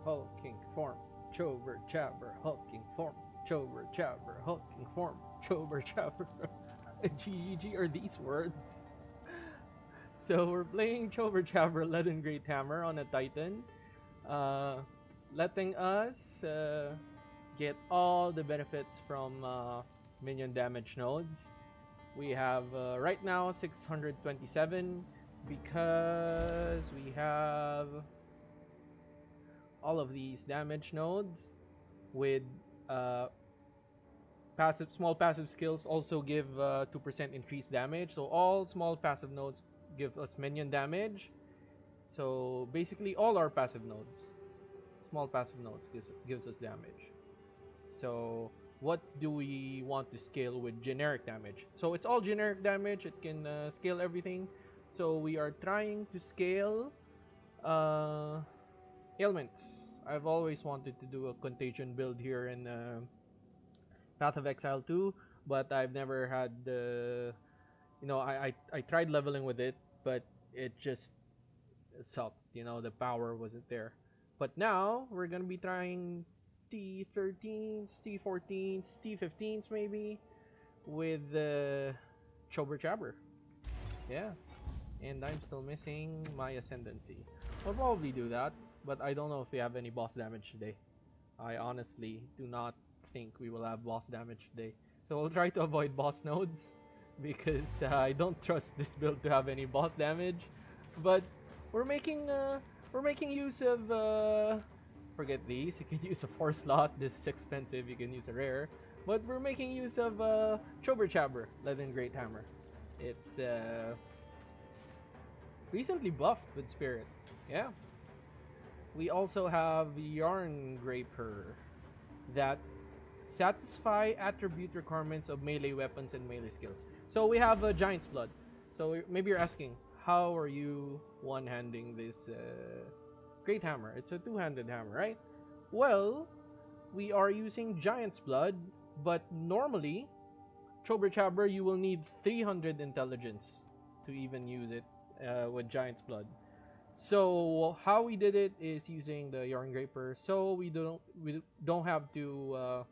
hulking form. Chober Chaber, hulking form. Chober Chaber, hulking form. Chober Chaber. GGG are these words. So we're playing Chober Chaber Leaden Great Hammer on a Titan, letting us get all the benefits from minion damage nodes. We have right now 627 because we have all of these damage nodes with small passive skills also give 2% increased damage. So all small passive nodes give us minion damage. So basically all our passive nodes, small passive nodes gives us damage. So what do we want to scale with generic damage? So it's all generic damage. It can scale everything. So we are trying to scale ailments. I've always wanted to do a Contagion build here in Path of Exile 2, but I've never had the, I tried leveling with it, but it just sucked. The power wasn't there. But now we're gonna be trying T13s, T14s, T15s maybe with the Chober Chaber. Yeah, and I'm still missing my Ascendancy. I'll probably do that, but I don't know if we have any boss damage today. I honestly do not think we will have boss damage today. So we'll try to avoid boss nodes because I don't trust this build to have any boss damage. But we're making use of forget these. You can use a 4 slot. This is expensive. You can use a rare. But we're making use of Chober Chaber, Leaden Great Hammer. It's recently buffed with Spirit. Yeah. We also have Yarn Graper that satisfy attribute requirements of melee weapons and melee skills. So we have a Giant's Blood. So maybe you're asking, how are you one-handing this Great Hammer? It's a two-handed hammer, right? Well, we are using Giant's Blood, but normally, Chober Chaber, you will need 300 intelligence to even use it with Giant's Blood. So how we did it is using the Yarn Graper, so we don't have to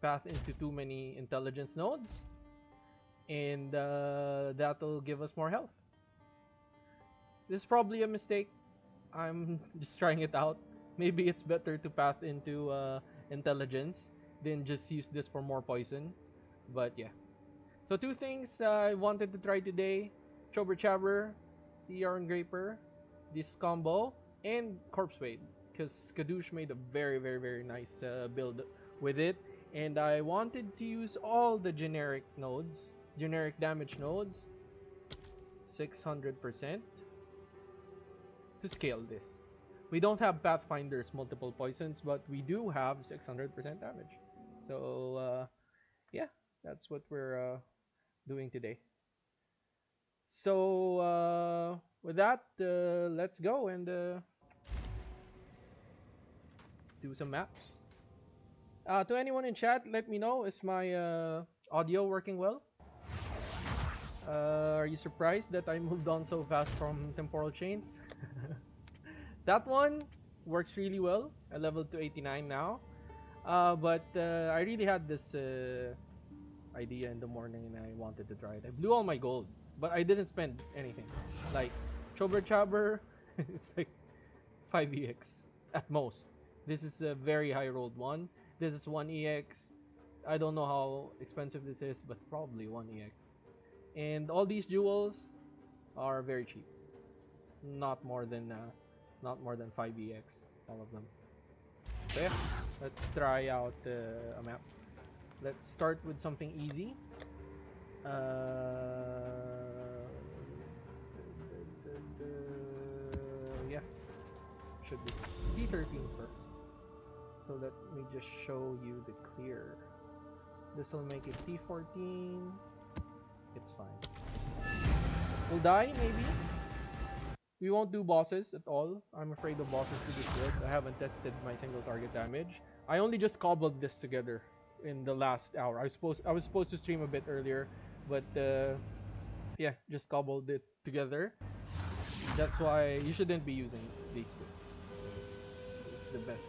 path into too many intelligence nodes, and that'll give us more health. This is probably a mistake. I'm just trying it out. Maybe it's better to path into intelligence than just use this for more poison. But yeah. So two things I wanted to try today: Chober Chaber, the Yarn Graper, this combo, and Corpsewade, because Skadoosh made a very, very, very nice build with it. And I wanted to use all the generic nodes, generic damage nodes, 600%, to scale this. We don't have Pathfinder's multiple poisons, but we do have 600% damage. So, yeah, that's what we're doing today. So, with that, let's go and do some maps. To anyone in chat, let me know, is my audio working well? Are you surprised that I moved on so fast from Temporal Chains? That one works really well. I leveled to 89 now. But I really had this idea in the morning and I wanted to try it. I blew all my gold, but I didn't spend anything. Like, Chober Chaber, it's like 5 EX at most. This is a very high rolled one. This is 1 EX. I don't know how expensive this is, but probably 1 EX. And all these jewels are very cheap. Not more than 5 EX, all of them. So yeah, let's try out a map. Let's start with something easy. Yeah, should be T13s first. So let me just show you the clear. This will make it T14. It's fine. We'll die, maybe. We won't do bosses at all. I'm afraid of bosses to this build. I haven't tested my single target damage. I only just cobbled this together in the last hour. I was supposed to stream a bit earlier, but yeah, just cobbled it together. That's why you shouldn't be using these two. the best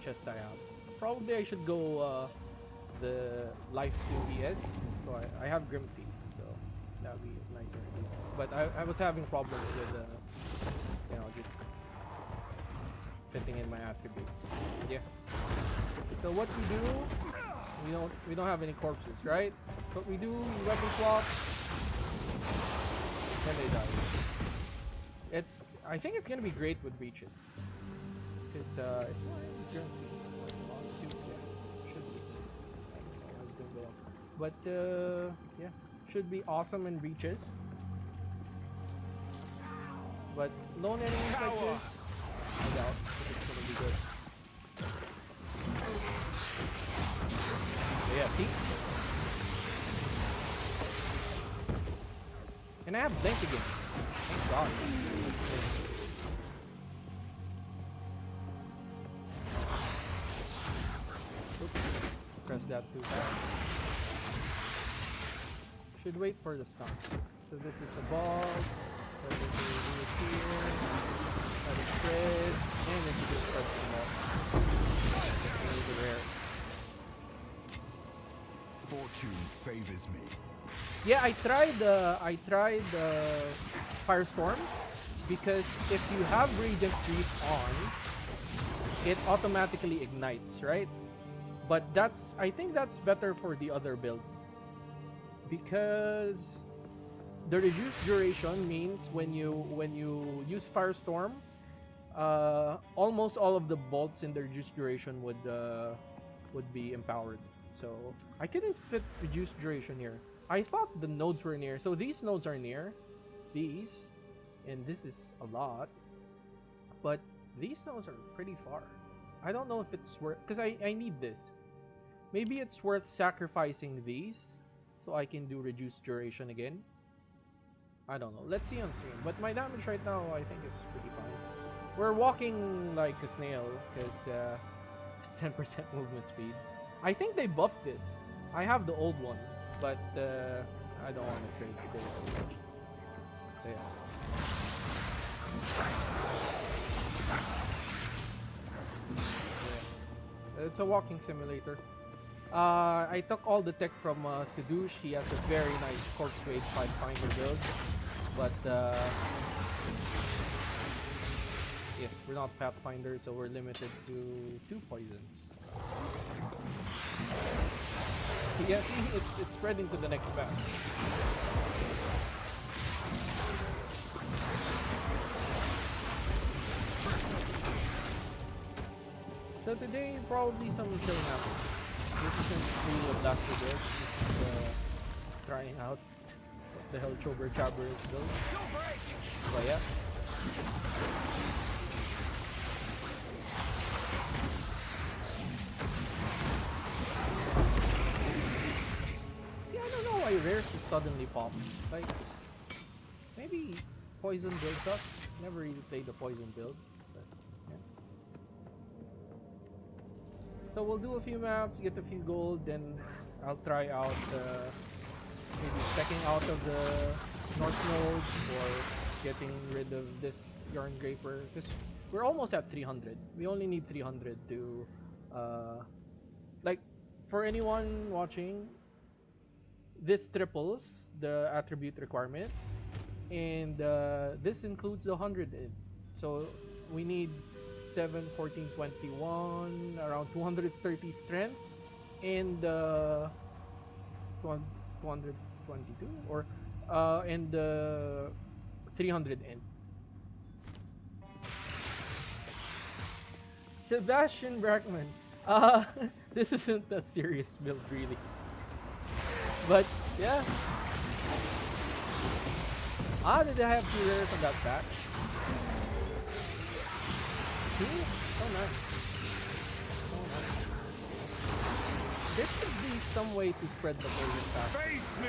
chest I have. Probably I should go the Livestream PS. So I have Grim Feast, so that would be nicer. But I was having problems with you know, just fitting in my attributes. Yeah. So what we do, we don't have any corpses, right? What we do, we weapon swap, and they die. I think it's gonna be great with breaches, because it's my Grim Feast. Should be. I don't know how it's gonna go. But yeah, should be awesome in breaches. But lone enemies like this, I doubt it's gonna be good. So yeah, see? And I have Blink again. Thank God. Oops. Press that too fast. Should wait for the stun. So this is a boss. So this is here. Let it spread. And then you just press the ball. This is rare. Fortune favors me. Yeah, I tried Firestorm, because if you have Radiant Creep on, it automatically ignites, right? But I think that's better for the other build, because the reduced duration means when you use Firestorm, almost all of the bolts in the reduced duration would be empowered. So I couldn't fit reduced duration here. I thought the nodes were near. So these nodes are near. These. And this is a lot. But these nodes are pretty far. I don't know if it's worth... Because I need this. Maybe it's worth sacrificing these, so I can do reduced duration again. I don't know. Let's see on stream. But my damage right now, I think, is pretty fine. We're walking like a snail, because it's 10% movement speed. I think they buffed this. I have the old one. But I don't want to trade the gold too much. So yeah. It's a walking simulator. I took all the tech from Skadoosh. He has a very nice Corpsewade pathfinder build. But yeah, we're not pathfinder, so we're limited to 2 poisons. Yeah, see, it's spreading to the next batch. So today, probably some chilling happens. This isn't really a blaster build. Just trying out what the hell Chober Chaber is built. But yeah. Why rares just suddenly pop? Like, maybe poison build sucks. Never really played the poison build, but yeah. So we'll do a few maps, get a few gold, then I'll try out maybe checking out of the north nodes or getting rid of this yarn draper, because we're almost at 300. We only need 300 to like, for anyone watching, this triples the attribute requirements, and this includes the 100 in. So we need 7, 14, 21, around 230 strength, and 222 or and 300 in. Sebastian Brackman. This isn't a serious build, really. But yeah. Did I have 2 rares on that batch? 2? Oh, nice. Oh, nice. There should be some way to spread the poison fast. Face me!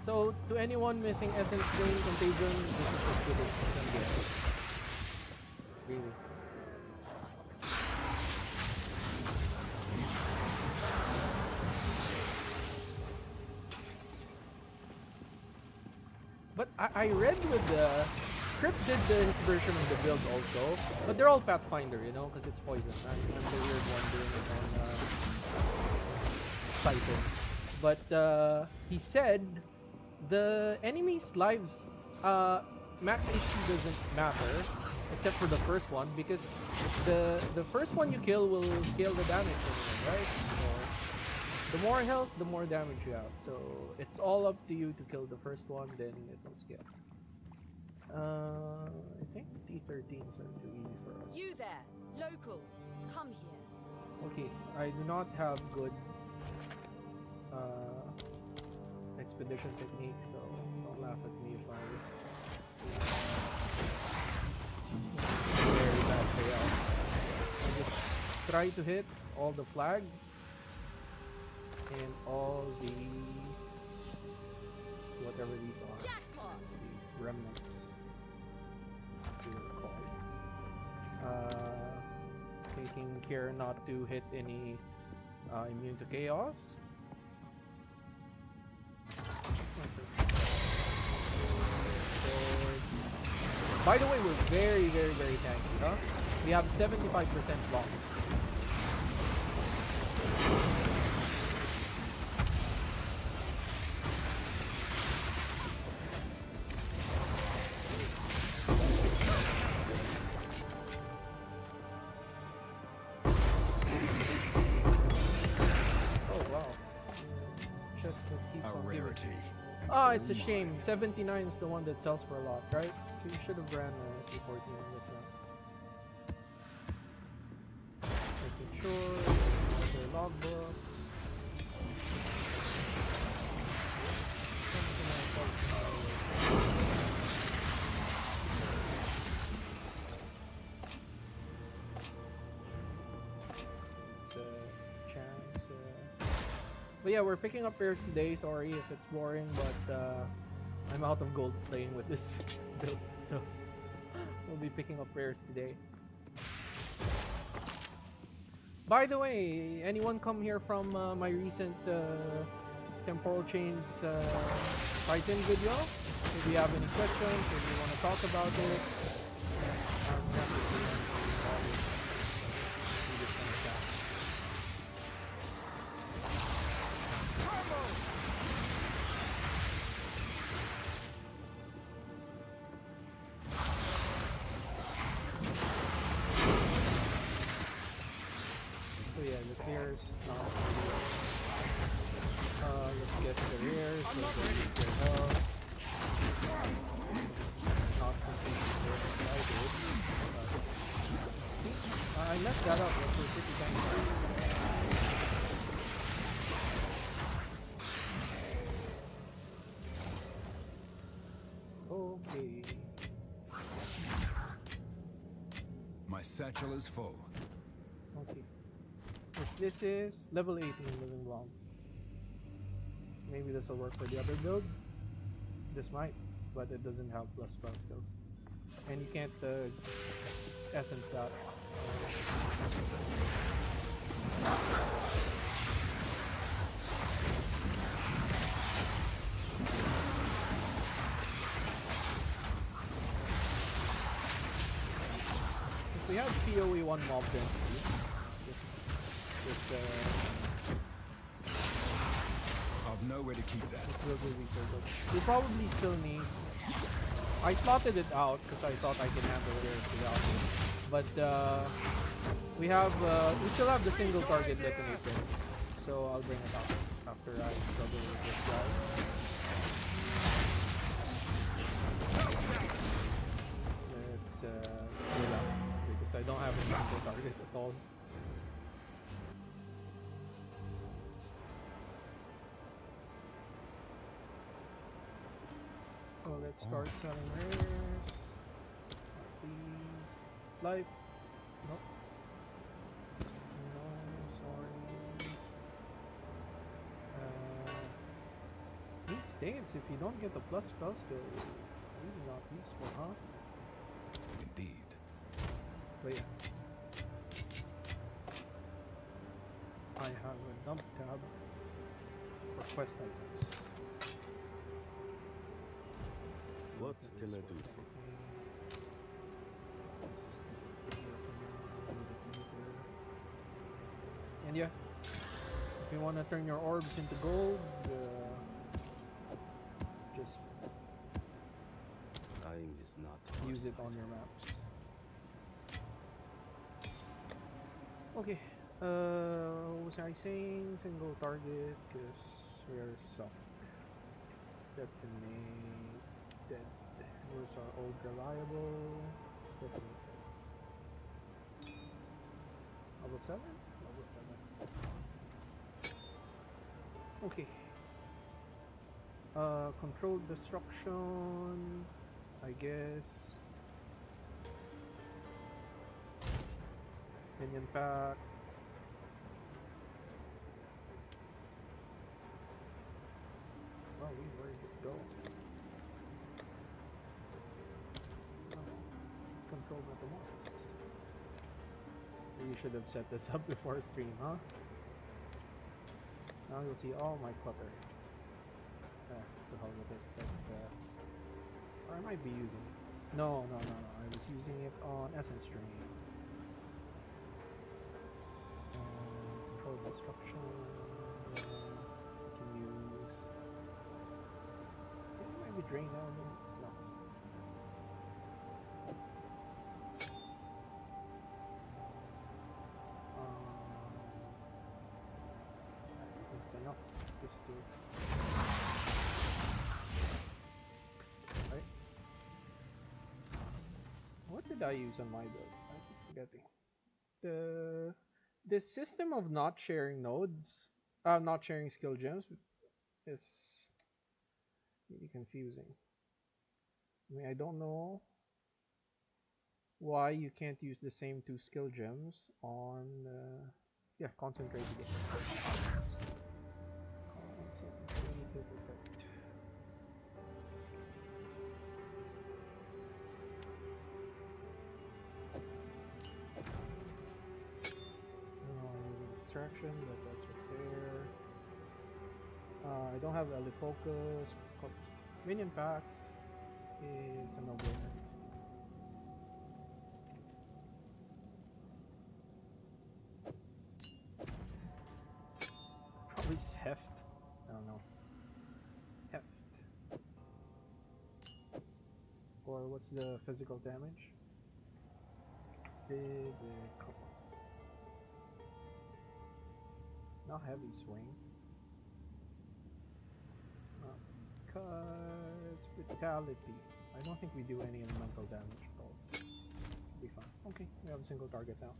So, to anyone missing Essence Drain Contagion, this is as good as it can get. Really. But I read with the Crypt did his version of the build also, but they're all pathfinder, you know, because it's poison. I'm the weird one doing it on Titan. But he said the enemy's lives, max HP doesn't matter, except for the first one, because the first one you kill will scale the damage anyway, right? So the more health, the more damage you have. So it's all up to you to kill the first one, then it will scale. I think T15s are too easy for us. You there, local, come here. Okay, I do not have good expedition technique, so don't laugh at me if I very bad payout. I just try to hit all the flags and all the whatever these are. Jackpot! These remnants. As they are called. Taking care not to hit any immune to chaos. By the way, we're very tanky, huh? We have 75% block. Oh wow. Just keeps on giving. Ah, it's a shame. 79 is the one that sells for a lot, right? So you should have ran T14 on this one. Making sure their logbooks. But yeah, we're picking up pairs today. Sorry if it's boring, but I'm out of gold playing with this build, so we'll be picking up pairs today. By the way, anyone come here from my recent temporal chains Titan video? If you have any questions, if you want to talk about it, I'm happy to let's get the rears, so that we can not completely excited. I messed that up, that's a pretty tanky. Okay. My satchel is full. Okay. If this is level 18 living bomb. Maybe this will work for the other build. This might, but it doesn't have plus spell skills. And you can't essence that. If we have POE1 mob density, I've nowhere to keep that. This will be so good. We probably still need. I slotted it out because I thought I can handle it without it. But we still have the single target detonator, so I'll bring it out after I struggle with this guy. Let's pull out because I don't have a single target at all. So let's start selling rares. These. Life. Nope. No, sorry. These saves, if you don't get the plus spell skill, it's really not useful, huh? Indeed. But yeah. I have a dump tab for quest items. What can I do for you? yeah, if you want to turn your orbs into gold, just Time is not our use it side. on your maps. Okay, what was I saying? Single target, because we're suck. Detonate, dead. Where's our old reliable? Detonate. Level 7? Level 7. Okay. Controlled destruction, I guess. Minion pack. Oh, where did it go? Oh, it's controlled metamorphosis. You should have set this up before stream, huh? Now you'll see all my clutter. The hell with it. That's or I might be using it. No. I was using it on Essence Stream. Control destruction. We can use. Maybe drain elements. No. I think that's enough. Just to. Right. What did I use on my build? I keep forgetting. The system of not sharing nodes, not sharing skill gems, is really confusing. I mean, I don't know why you can't use the same 2 skill gems on, yeah, concentrate again. Concentrated effect. Distraction, but that's what's there. I don't have LA focus. Minion pack is a no-brainer. Probably just heft. I don't know. Heft. Or what's the physical damage? Physical. Not heavy swing. Cut. Vitality. I don't think we do any elemental damage at all. Should be fine. Okay, we have a single target now.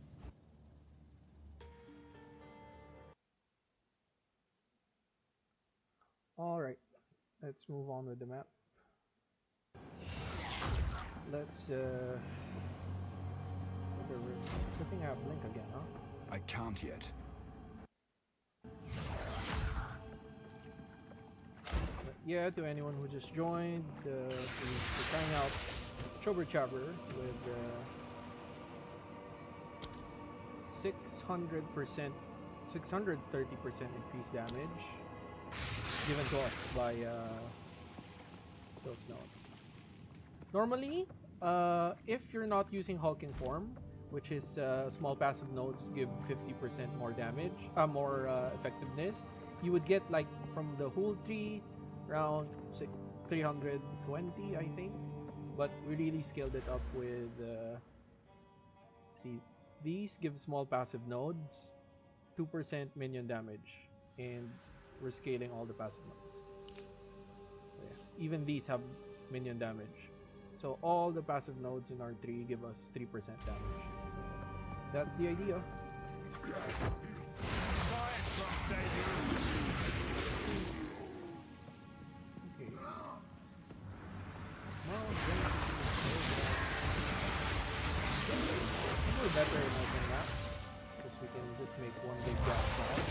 Alright, let's move on with the map. Let's, good thing I have Blink again, huh? I can't yet. But yeah, to anyone who just joined, we're trying out Chober Chaber with 630% increased damage given to us by those nodes. Normally, if you're not using hulking form, which is small passive nodes give 50% more damage, more effectiveness, you would get like from the whole tree around 320, I think. But we really scaled it up with see, these give small passive nodes 2% minion damage, and we're scaling all the passive nodes. So yeah, even these have minion damage. So all the passive nodes in our tree give us 3% damage. So that's the idea. Okay. We're better in open maps because we can just make one big gas cloud.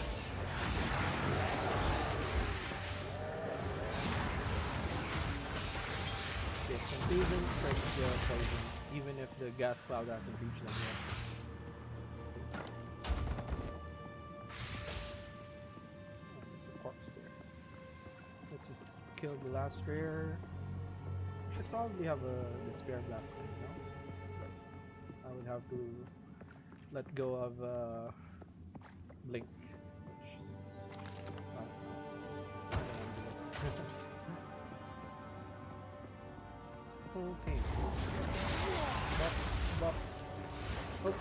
Okay, Contagion strikes the poison even if the gas cloud hasn't reached them yet. Oh, there's a corpse there. Let's just kill the last rare. Should probably have a despair blast right now. But I would have to let go of Blink. Okay. Bop. Oh.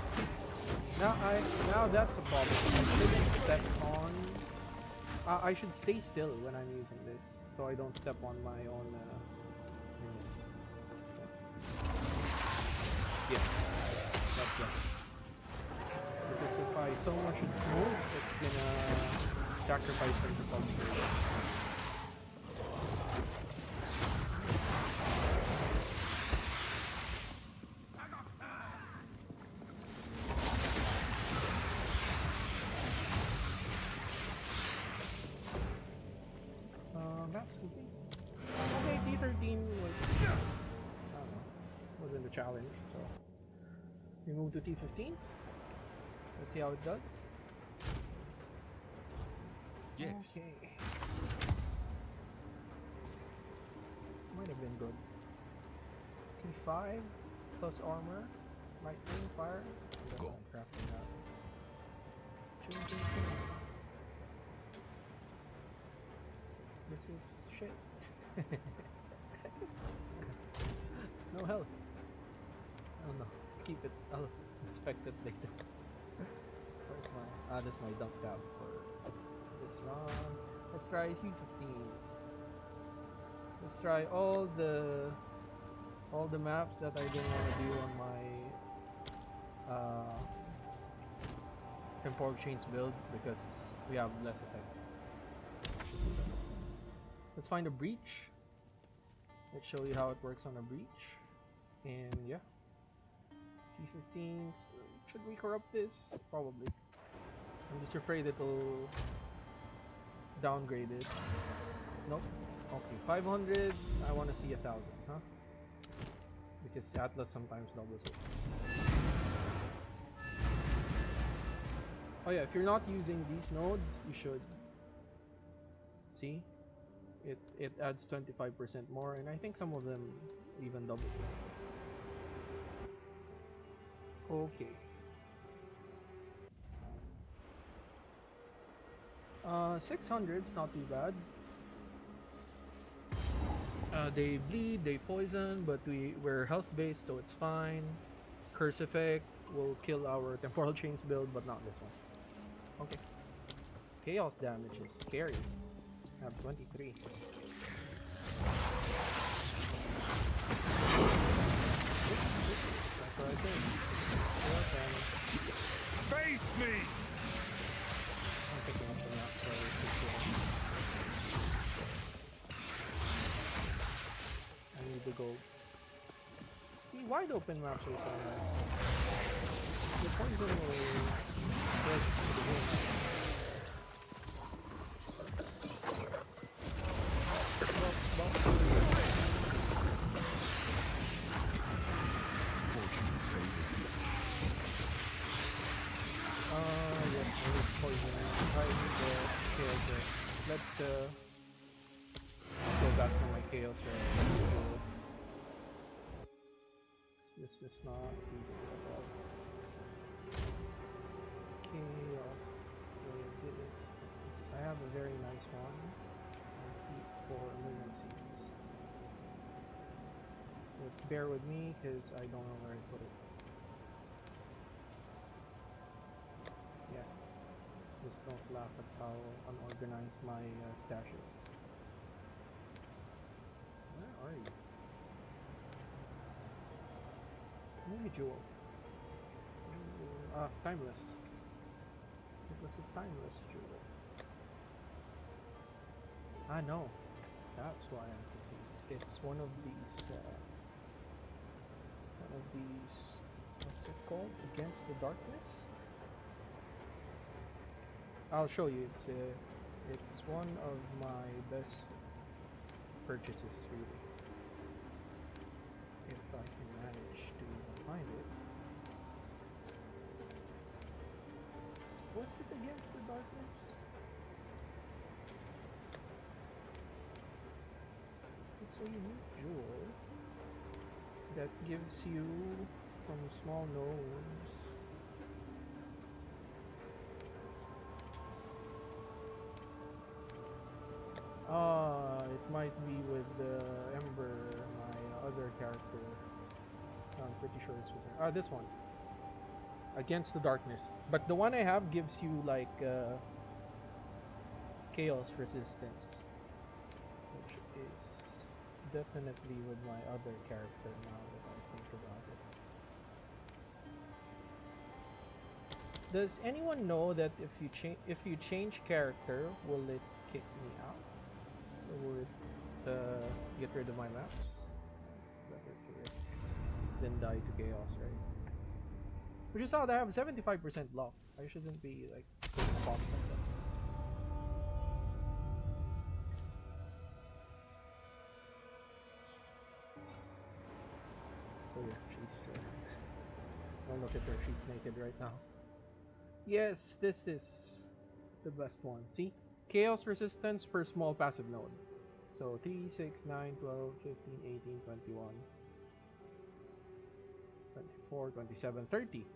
Now that's a problem. I shouldn't step on. I should stay still when I'm using this, so I don't step on my own minions. Yeah, that's better. Because if I so much as move, it's gonna sacrifice them to culture. Maps complete. Okay, T13 was, I don't know, wasn't a challenge, so we move to T15s. Let's see how it does. Yes. Okay. Might have been good. T5 plus armor, lightning, fire. I don't know, I'm crafting that. Changing thing. This is shit. No health. Oh no, let's keep it. I'll inspect it later. Where's my... that's my dump tab for this round. Let's try T15s. Let's try all the maps that I didn't want to do on my temporal chains build because we have less effect. Let's find a breach. Let's show you how it works on a breach. And yeah. T15s. Should we corrupt this? Probably. I'm just afraid it'll downgrade it. Nope. Okay, 500. I want to see 1,000, huh? Because Atlas sometimes doubles it. Oh yeah, if you're not using these nodes, you should. See? It adds 25% more, and I think some of them even doubles that. Okay. 600's not too bad. They bleed, they poison, but we're health based, so it's fine. Curse effect will kill our temporal chains build, but not this one. Okay. Chaos damage is scary. I have 23. That's what I said. Chaos damage. Face me! I'm picking up the map, so I need to go. See, wide open maps are so nice. The poison will spread to the wind. Fortune favors me. Yeah, I need poison. I need the chaos ray. Let's go back to my chaos ray. This is not feasible at all. Chaos resistance. I have a very nice one. I'll keep for emergencies. But bear with me because I don't know where I put it. Yeah. Just don't laugh at how unorganized my stash is. Where are you? Maybe jewel. Timeless. It was a timeless jewel. I know. That's why I'm confused. It's one of these. What's it called? Against the Darkness. I'll show you. It's one of my best purchases, really. If I can manage to find it. Was it against the darkness? It's a unique jewel that gives you from small gnomes. might be with Ember, my other character. I'm pretty sure it's with her. Ah, this one. Against the darkness. But the one I have gives you like chaos resistance, which is definitely with my other character now that I think about it. Does anyone know that if you change character, will it kick me out? Or will it get rid of my maps? Better to risk than die to chaos, right? Which is how I have 75% block. I shouldn't be like popped like that. So yeah, she's don't look at her, she's naked right now. Yes, this is the best one. See? Chaos resistance per small passive node. So 3, 6, 9, 12, 15, 18, 21, 24, 27, 30.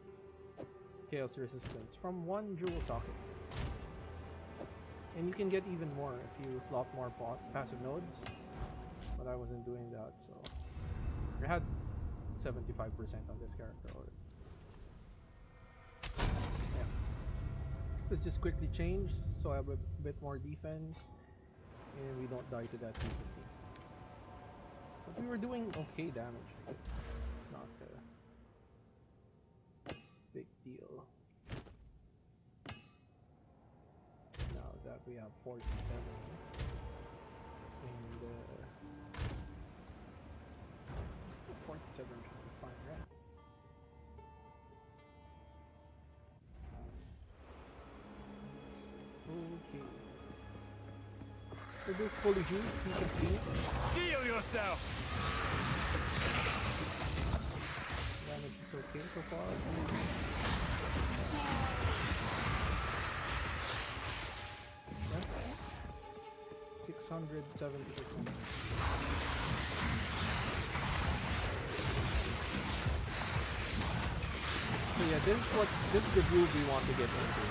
Chaos resistance from one jewel socket. And you can get even more if you slot more passive nodes. But I wasn't doing that, so I had 75% on this character already. Yeah. Let's just quickly change so I have a bit more defense and we don't die to that T15. But we were doing okay damage. It's not a big deal. Now that we have 47 and 47 should be fine, right? Okay. So this fully juiced, you can see. Heal yourself! Damage is okay so far. Yeah. 670%. So yeah, this is the groove we want to get into.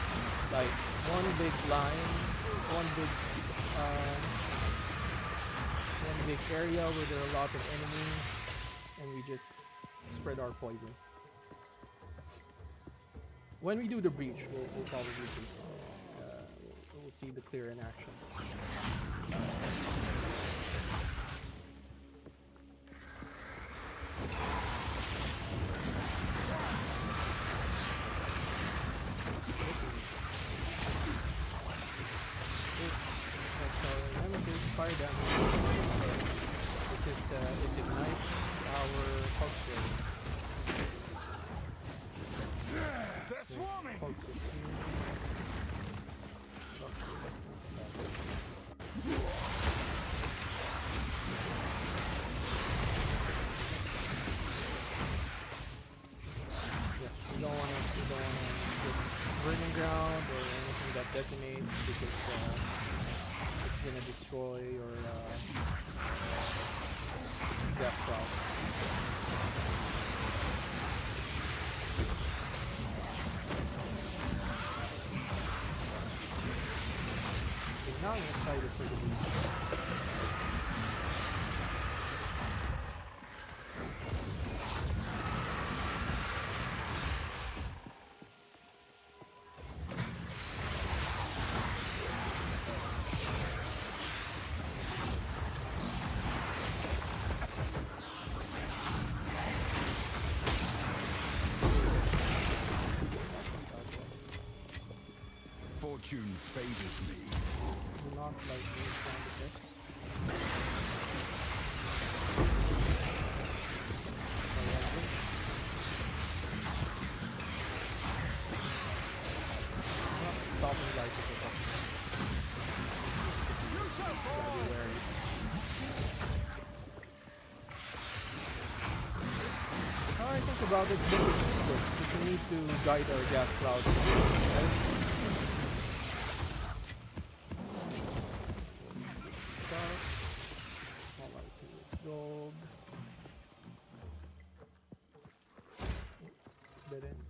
Like one big line, one big area where there are a lot of enemies, and we just spread our poison. When we do the breach, we'll probably see. We'll see the clear in action. 5 damage, which is it ignites our Corpsewade. They're swarming! You don't want to get burning ground or anything that detonates because it's gonna destroy your death cloud. Okay, now I'm excited for the beast. Fortune favors me. Do not like these sound effects. Not stopping light effects. Gotta be wary. Now I think about it, this is good. We need to guide our gas cloud. Right? Gold. Dead end.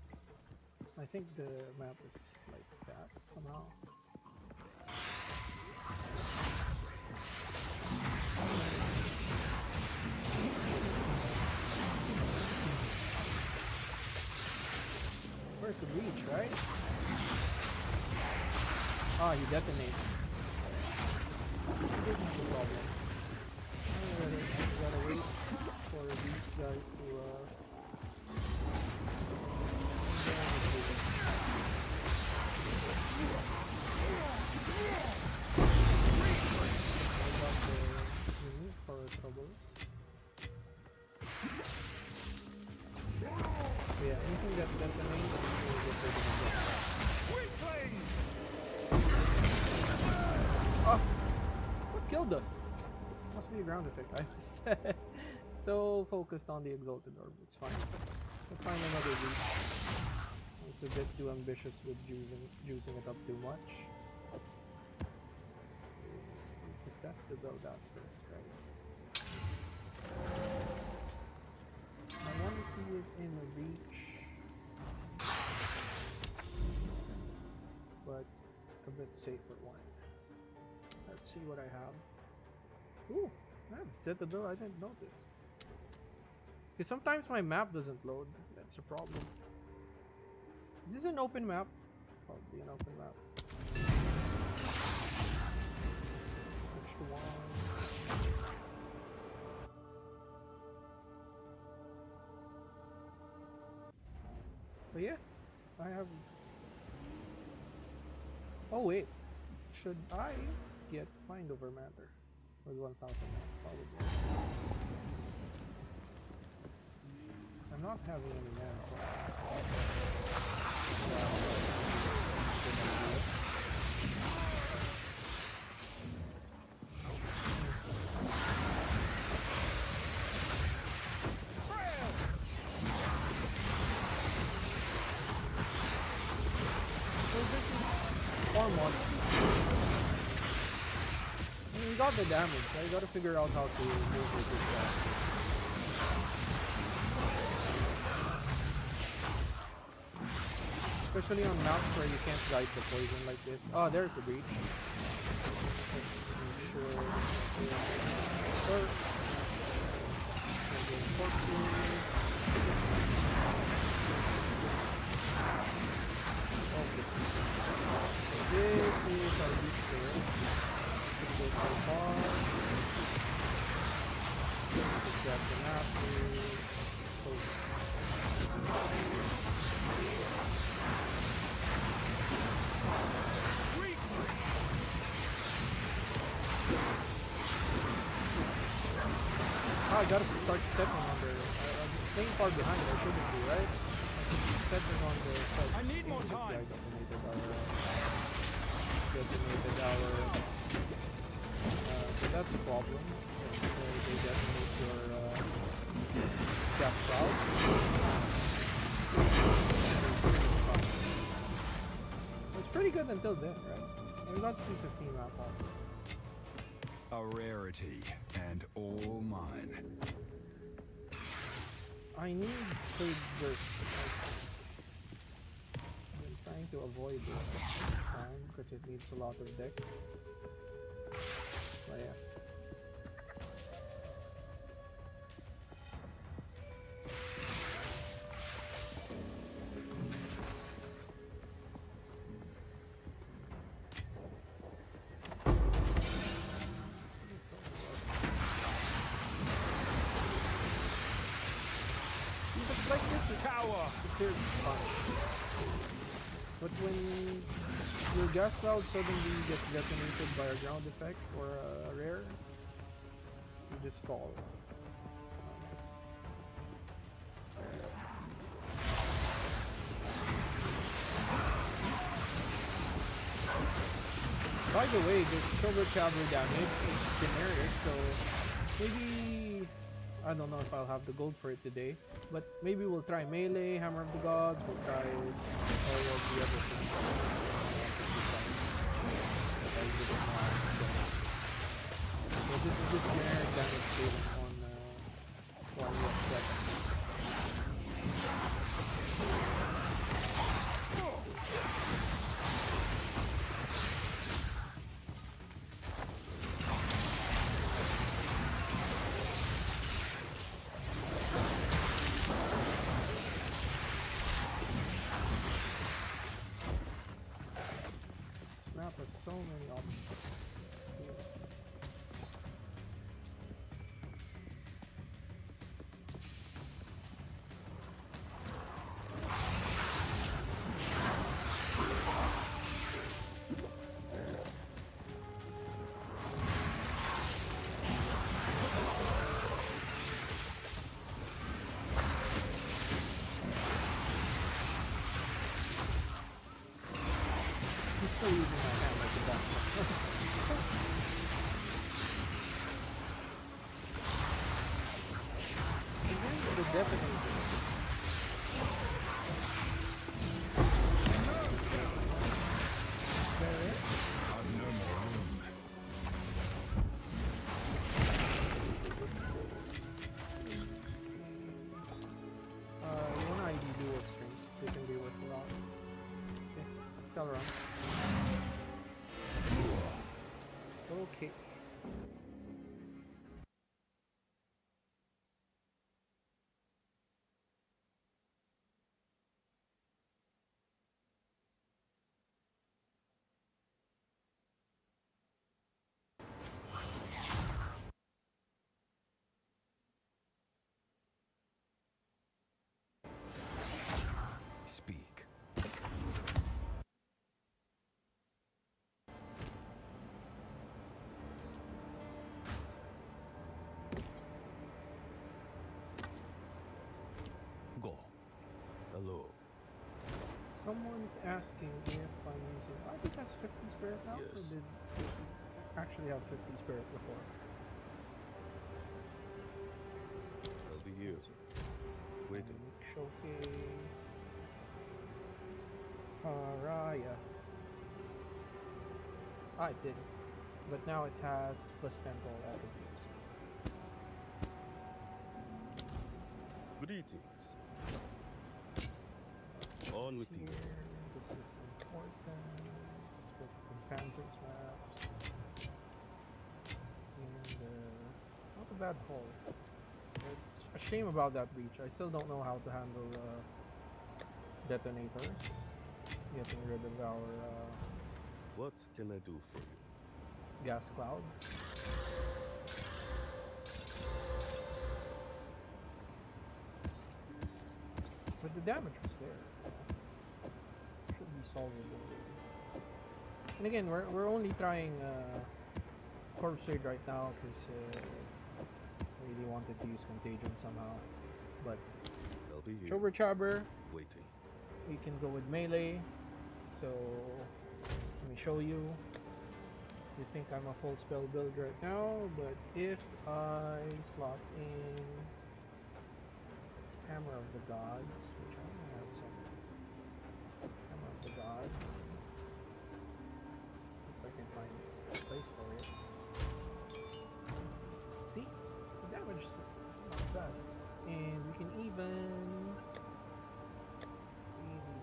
I think the map is like that somehow. the breach, right? Ah, he detonates. This is the problem. I gotta wait for these guys to for troubles. Yeah, anything that detonates will get rid of it. Oh! What killed us? Must be a ground effect. I was so focused on the exalted orb. It's fine. Let's find another reach. It's a bit too ambitious with juicing it up too much. We could test the build out first, right? I want to see it in a reach, but a bit safer one. Let's see what I have. Ooh, man, Citadel, I didn't notice. Because sometimes my map doesn't load. That's a problem. Is this an open map? Probably an open map. Which one? But yeah, I have... Oh wait, should I get Mind Over Matter? With 1,000 probably. I'm not having any mana. So this is farm mod. We got the damage, so I gotta figure out how to move with this guy. Especially on maps where you can't guide the poison like this. Oh, there's a breach. Make sure. First. Okay. This is our breach there. Go so far. Grab the map. I gotta start stepping on the. I'm staying far behind. I shouldn't be, right? I should be stepping on the. I need more time. Detonated our. So that's a problem. They detonate your cap route. It's pretty good until then, right? We got T15 map on. A rarity, and all mine. I need trade burst. I've been trying to avoid it this time because it needs a lot of decks. But yeah. Like this is Power! secure fine. But when your gas cloud suddenly gets detonated by a ground effect or a rare, you just stall. By the way, this Chober Chaber damage is generic, so maybe I don't know if I'll have the gold for it today, but maybe we'll try melee, Hammer of the Gods, we'll try all of the other things. So this is just generic damage scaling on quality of weapons. detonator. I've no more room. You wanna ID dual strings? They can be worth a lot. Okay, Acceleron. Okay. Speak. Go. Hello. Someone's asking if I'm using. I think that's 50 spirit now. Yes. Or did we actually have 50 spirit before? I'll be here. Waiting. Showcase. Raya. I didn't. But now it has plus 10 to all attributes. Greetings. On with you. Here, this is important. Let's go to Contagion maps. And not a bad haul. It's a shame about that breach. I still don't know how to handle detonators. Getting rid of our What can I do for you? gas clouds. But the damage was there, so should be solvable. And again, we're only trying Corpsewade right now because I really wanted to use Contagion somehow. But I'll be here. Chober Chaber, Waiting. we can go with melee. So let me show you. You think I'm a full spell build right now, but if I slot in Hammer of the Gods, which I don't have some Hammer of the Gods, if I can find a place for it. See, the damage is not bad, and we can even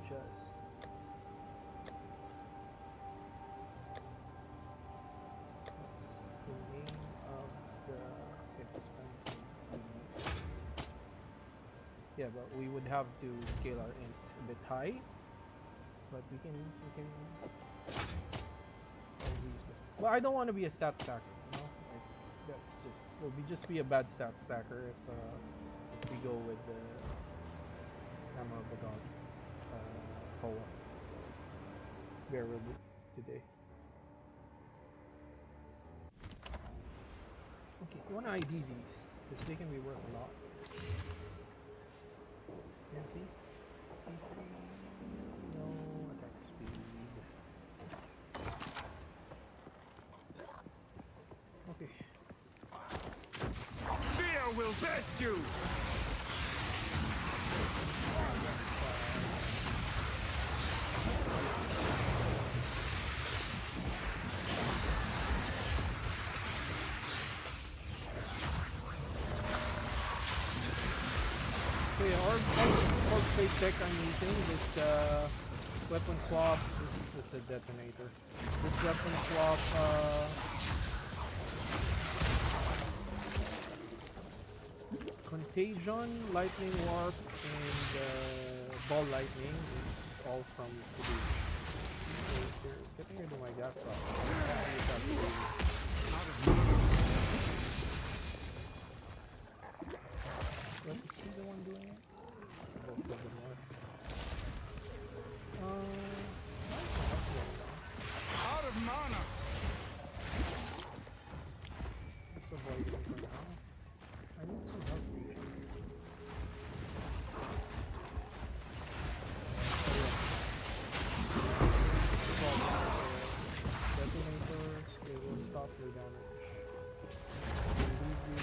just the name of the expensive unit. Yeah, but we would have to scale our int a bit high. But we can use this. Well, I don't want to be a stat stacker, you know? Like, that's just just be a bad stat stacker if we go with the Hammer of the Gods POE. So bear with it today. Okay, you want to ID these, because they can be worth a lot. You can see? No attack speed. Okay. Fear will best you! Okay, our Corpsewade tech I'm using this weapon swap. This is a detonator. This weapon swap Contagion, Lightning Warp, and Ball Lightning is all from Skadoosh. So they're getting rid of my gas Let me see the one doing it. Both of them are. Out of mana! Let's avoid it for now. I need some help here. Detonators, they will stop your damage. They leave you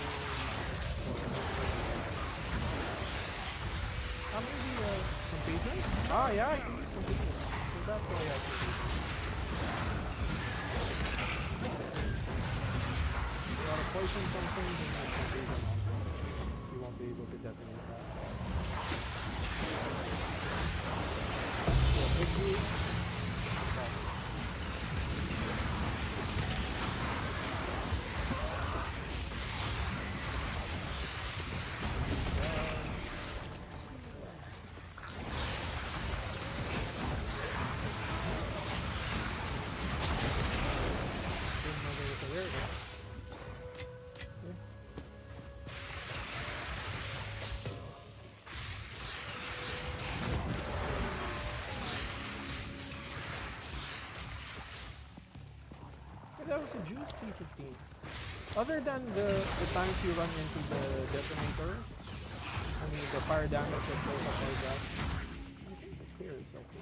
Ah, yeah, I can use Contagion. So that's why I have to use it. You gotta poison something, then use Contagion on it. So you won't be able to detonate that. So, big group. That was a juice T15. Other than the times you run into the detonators, I mean the fire damage that goes up like that, I think the clear is okay.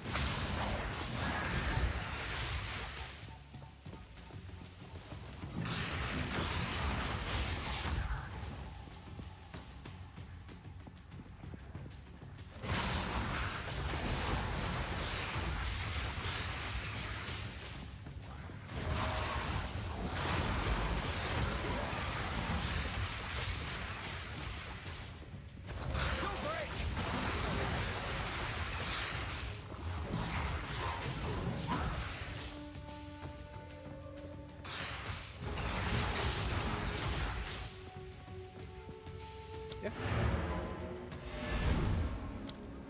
Yeah.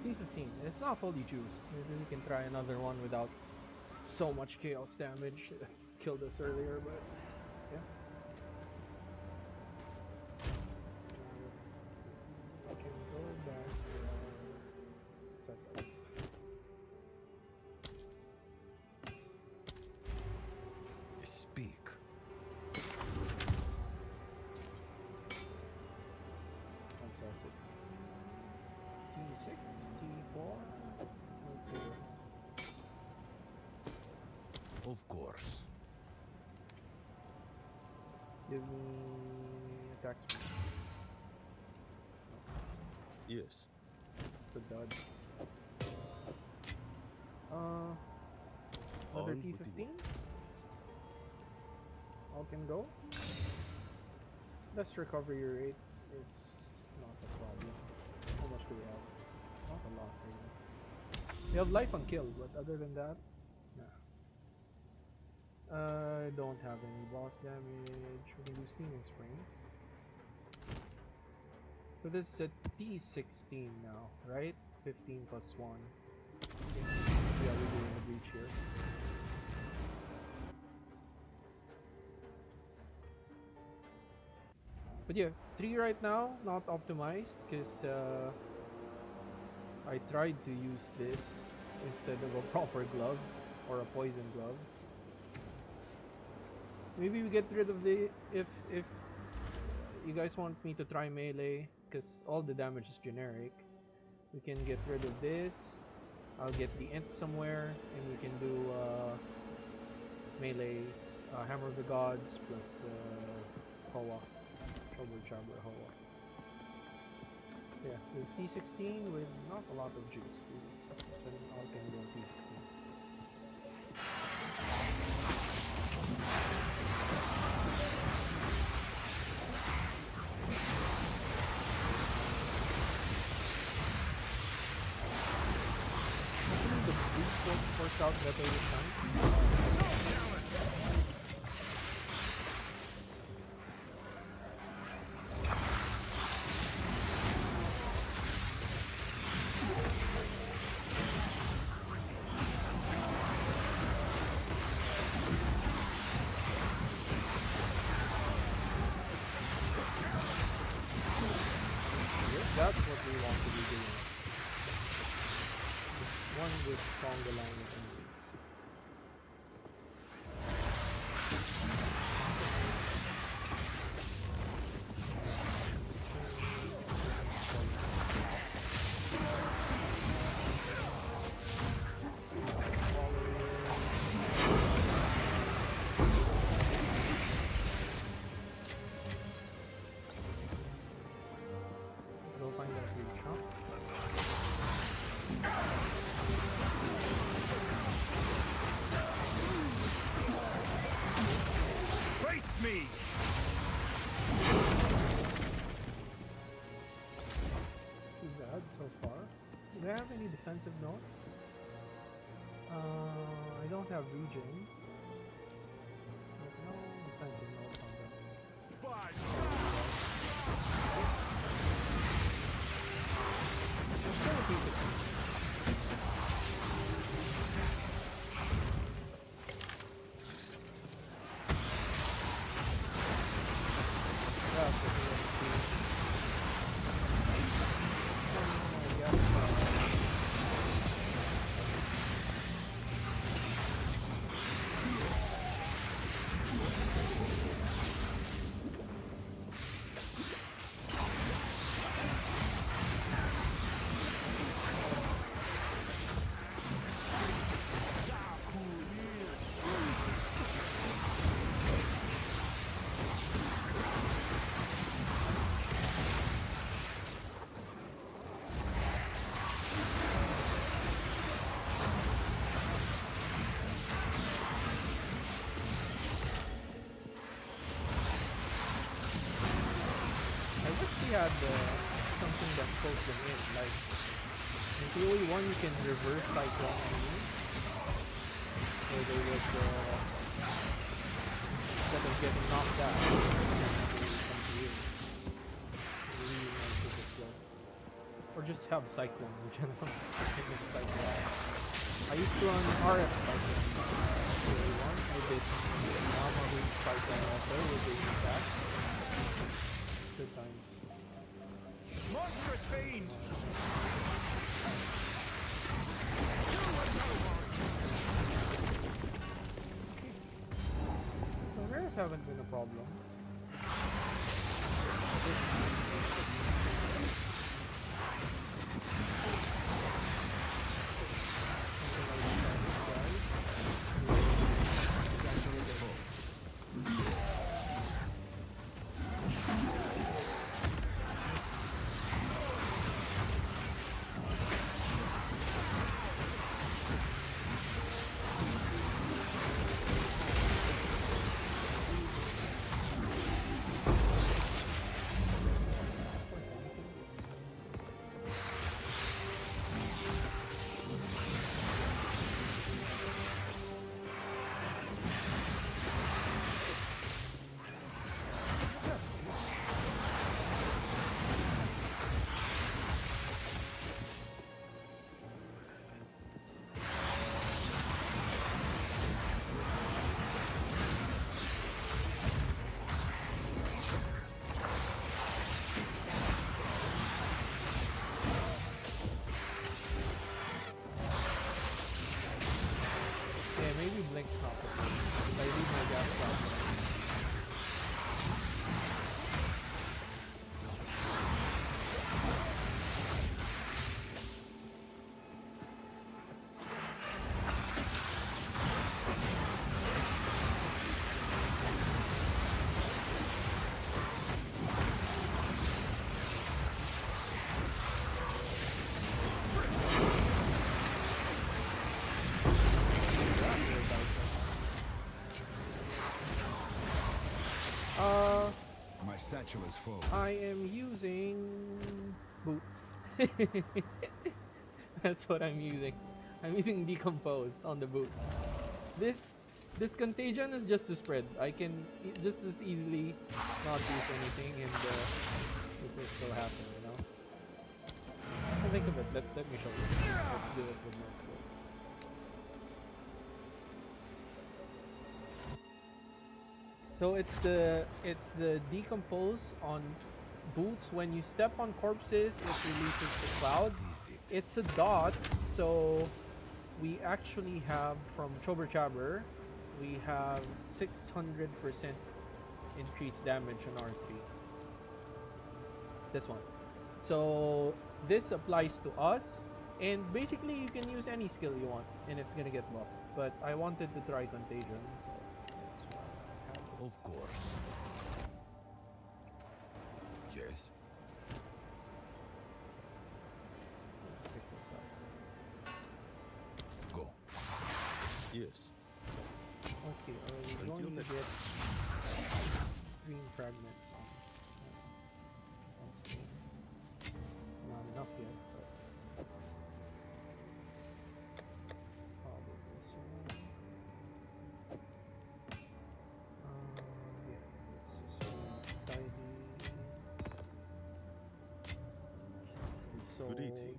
T15. It's not fully juiced. Maybe we can try another one without so much chaos damage. Killed us earlier, but yeah. I can go back to setup. Speak. T6, T4. Okay. Of course. Give me attack speed. Yes. It's a dud. Another On with the T15. work. All can go. Let's recover your rate is not a problem. How much do we have? Not a lot, really. We have life unkilled, but other than that, nah. I don't have any boss damage. We can do Steaming Springs. So this is a T16 now, right? 15 plus 1. Okay. Yeah, we're doing the breach here. But yeah, 3 right now, not optimized, because I tried to use this instead of a proper glove or a poison glove. Maybe we get rid of the if you guys want me to try melee, because all the damage is generic. We can get rid of this. I'll get the int somewhere, and we can do melee Hammer of the Gods plus Hoa. Chober Chaber Hoa. Yeah, there's T16 with not a lot of juice. It's an all-can-go T16. Hopefully the boost works out better this time. That's what we want to be doing. It's one with stronger line of enemies. Go find that big chunk. Do I have any defensive note? I don't have regen. No defensive notes on them. Let's go with T15. Had something that pulls them in, like in POE1 you can reverse cyclone enemies, so they would instead of getting knocked out they come to you. Really nice with this skill. Or just have cyclone in general. I used to run RF cyclone POE1. I did normal cyclone also with the attack. Good times. Monstrous fiend! So rares haven't been a problem. Blink stop it. If I leave my gas stop it. My satchel is full. I am using boots. That's what I'm using. I'm using decompose on the boots. This contagion is just to spread. I can just as easily not use anything and this will still happen, you know? I think of it. Let me show you. Let's do it with my skill. So it's the decompose on boots. When you step on corpses, it releases the cloud. It's a dot, so we actually have from Chober Chaber, we have 600% increased damage on R3. This one. So this applies to us, and basically you can use any skill you want, and it's gonna get buffed. But I wanted to try Contagion, so that's why I have it. Of course. Yes. Pick this up. Go. Yes. Okay, are we going to get green fragments on Steam? Not enough yet, but So Greetings.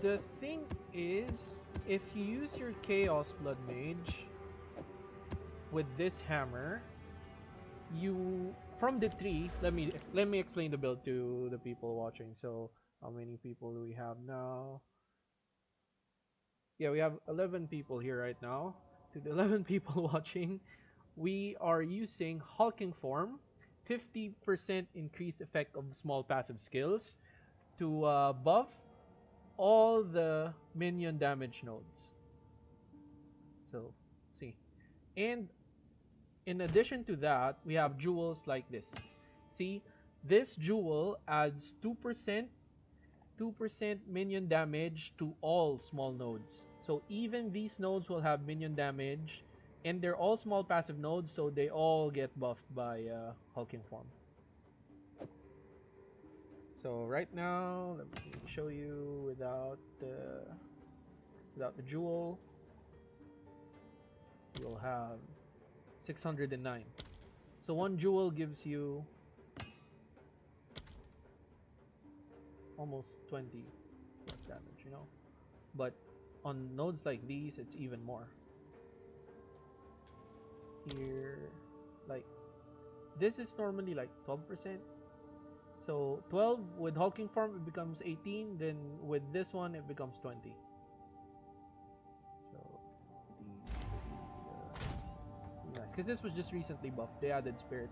the thing is, if you use your Chaos Blood Mage with this hammer, you from the tree. Let me explain the build to the people watching. So how many people do we have now? Yeah, we have 11 people here right now. To the 11 people watching, we are using Hulking Form, 50% increased effect of small passive skills to buff all the minion damage nodes. So, see. And in addition to that, we have jewels like this. See, this jewel adds 2% minion damage to all small nodes. So even these nodes will have minion damage, and they're all small passive nodes, so they all get buffed by hulking form. So right now, let me show you without the jewel, you'll have 609. So one jewel gives you almost 20 plus damage, you know. But on nodes like these, it's even more. Here, like this is normally like 12%. So 12 with hulking form it becomes 18. Then with this one it becomes 20. So nice, because this was just recently buffed. They added spirit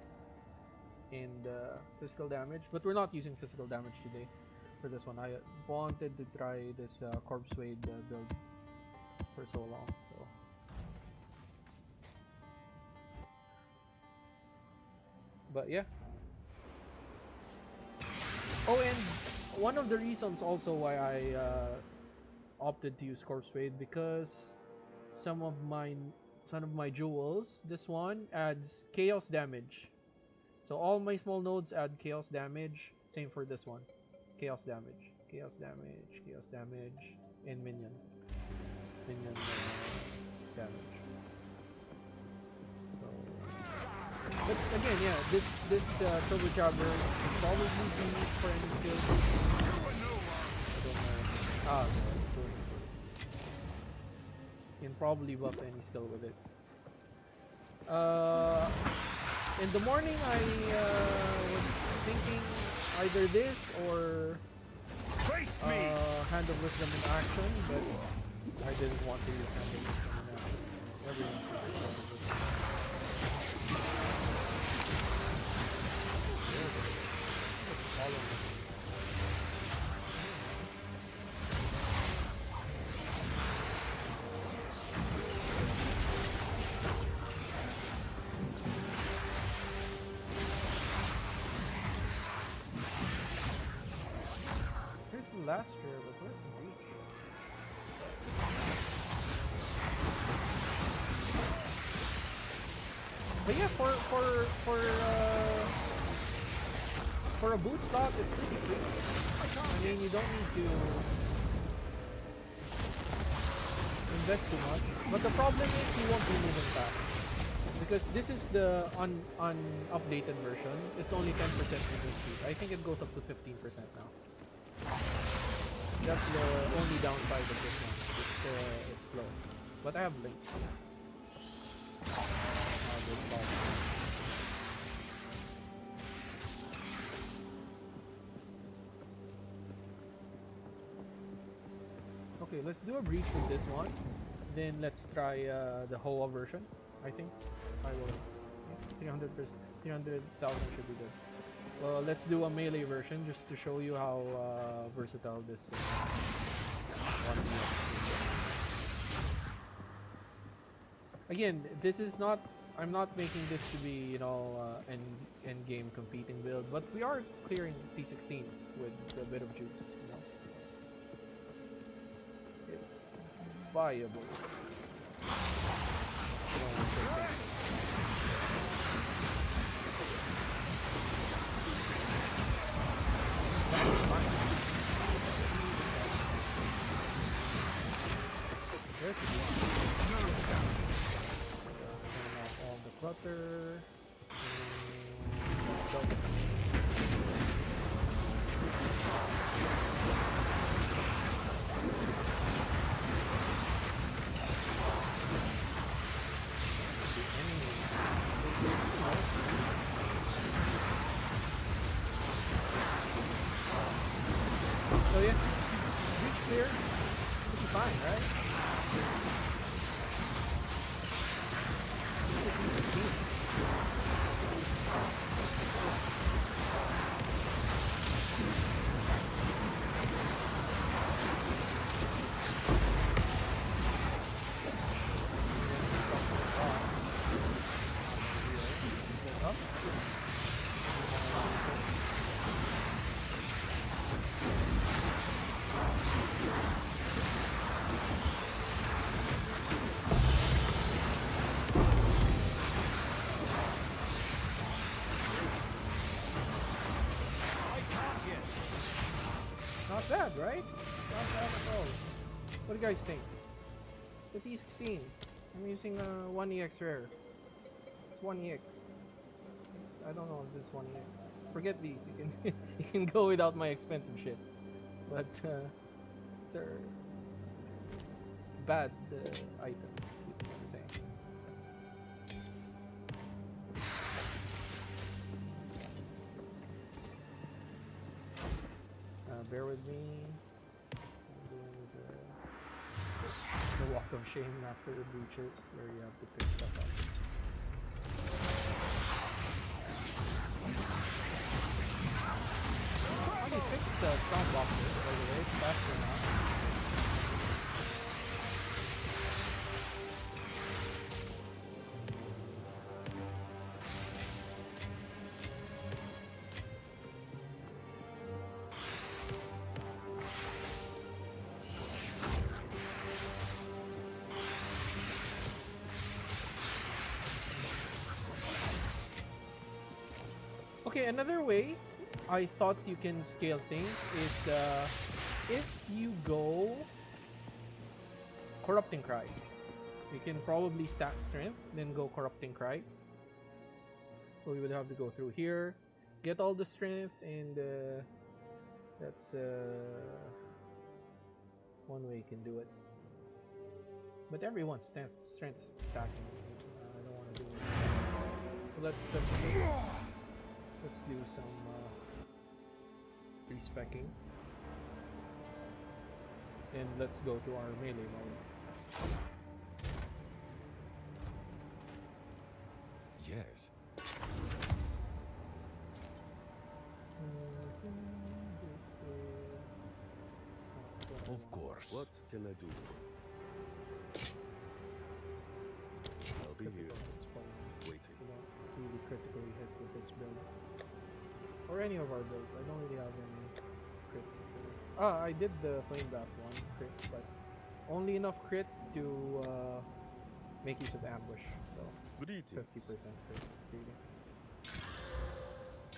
and physical damage, but we're not using physical damage today for this one. I wanted to try this Corpsewade build for so long, so but yeah. Oh, and one of the reasons also why I opted to use Corpsewade, because some of my jewels, this one adds chaos damage. So all my small nodes add chaos damage. Same for this one. Chaos damage, chaos damage, chaos damage, and minion damage. So, but again, yeah, this Chober Chaber is probably used for any skill. I don't know. Ah, no, it's doing it. You can probably buff any skill with it. In the morning, I was thinking either this or Hand of Wisdom in action, but I didn't want to use Hand of Wisdom in action. Everyone's using Hand of Wisdom. Last year, but where's the beach? But yeah, for a boot slot, it's pretty quick. I mean, you don't need to invest too much. But the problem is you won't be moving fast, because this is the updated version. It's only 10% movement speed. I think it goes up to 15% now. That's the only downside of this one. It's slow. But I have Blink. Okay, let's do a breach with this one. Then let's try the Hoa version. I think I will. Yeah, 300,000 should be good. Let's do a melee version just to show you how versatile this one is. Again, this is not. I'm not making this to be, you know, end game competing build, but we are clearing T15s with a bit of juice. You know, it's viable. Cutter. Go. So yeah, reach clear. This is fine, right? This is easy. Not bad, right? Not bad at all. What do you guys think? The T16. I'm using 1EX rare. It's 1EX. I don't know if this 1EX. Forget these. You can you can go without my expensive shit. But it's bad items. People are saying. Bear with me. I'm doing the walk of shame after the breaches, where you have to pick stuff up. How do you fix the sound boxes, by the way? It's faster now. Okay, another way I thought you can scale things is if you go Corrupting Cry. You can probably stack strength, then go Corrupting Cry. So we would have to go through here, get all the strength, and that's one way you can do it. But everyone's strength stacking. I don't want to do it. Let's do some respecking, and let's go to our melee mode. Yes. Of course. What can I do for you? I'll be here, waiting. We don't really critically hit with this build. Or any of our builds. I don't really have any crit. I did the Flame Blast one crit, but only enough crit to make use of ambush. So Greetings. 50% crit. Really.